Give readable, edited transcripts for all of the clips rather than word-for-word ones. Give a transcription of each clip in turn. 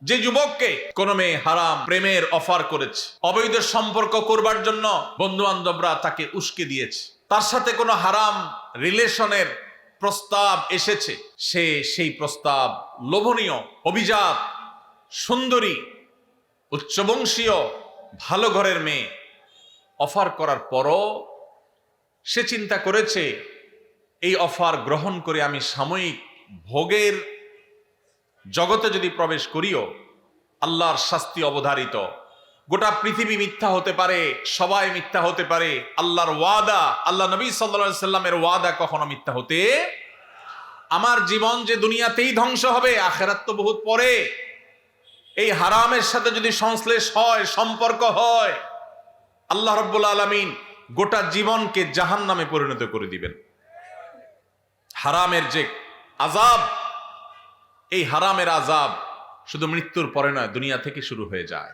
যে যুবককে কোনো মেয়ে হারাম প্রেমের অফার করেছে, অবৈধ সম্পর্ক করবার জন্য বন্ধু বান্ধবরা তাকে উস্কে দিয়েছে, তার সাথে কোনো হারাম রিলেশনের প্রস্তাব এসেছে, সে সেই প্রস্তাব লোভনীয়, অভিজাত, সুন্দরী, উচ্চবংশীয়, ভালো ঘরের মেয়ে অফার করার পরও সে চিন্তা করেছে এই অফার গ্রহণ করে আমি সাময়িক ভোগের জগতে যদি প্রবেশ করিও আল্লাহর শাস্তি অবধারিত, গোটা পৃথিবী মিথ্যা হতে পারে, সবাই মিথ্যা হতে পারে, আল্লাহর ওয়াদা, আল্লাহ নবী সাল্লাল্লাহু আলাইহি সাল্লামের ওয়াদা কখনো মিথ্যা হতে, আমার জীবন যে দুনিয়াতেই ধ্বংস হবে, আখিরাত তো বহুত পরে, এই হারামের সাথে যদি সংশ্লেষ হয়, সম্পর্ক হয়, আল্লাহ রাব্বুল আলামিন গোটা জীবনকে জাহান্নামে পরিণত করে দিবেন। হারামের যে আযাব, এই হারামের আযাব শুধু মৃত্যুর পরে নয়, দুনিয়া থেকে শুরু হয়ে যায়।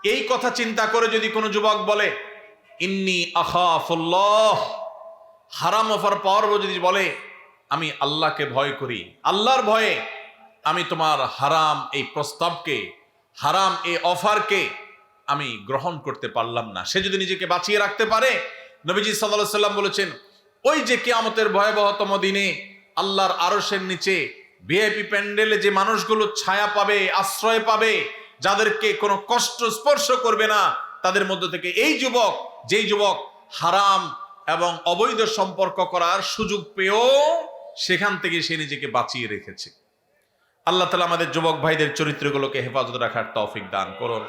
এই কথা চিন্তা করে যদি কোনো যুবক বলে ইন্নী আখাফুল্লাহ, হারাম অফার পাওয়ার যদি বলে আমি আল্লাহকে ভয় করি, আল্লাহর ভয়ে আমি তোমার হারাম এই প্রস্তাবকে, হারাম এই অফারকে আমি গ্রহণ করতে পারলাম না, সে যদি নিজেকে বাঁচিয়ে রাখতে পারে, নবীজি সাল্লাল্লাহু আলাইহি সাল্লাম বলেছেন ওই যে কিয়ামতের ভয়াবহতম দিনে আল্লাহর আরশের নিচে ভিআইপি প্যান্ডেলে যে মানুষগুলো ছায়া পাবে, আশ্রয় পাবে, যাদেরকে কোনো কষ্ট স্পর্শ করবে না, তাদের মধ্য থেকে এই যুবক, যেই যুবক হারাম এবং অবৈধ সম্পর্ক করার সুযোগ পেয়েও সেখান থেকে সে নিজেকে বাঁচিয়ে রেখেছে। আল্লাহ তাআলা আমাদের যুবক ভাইদের চরিত্রগুলোকে হেফাজত রাখার তৌফিক দান করুন।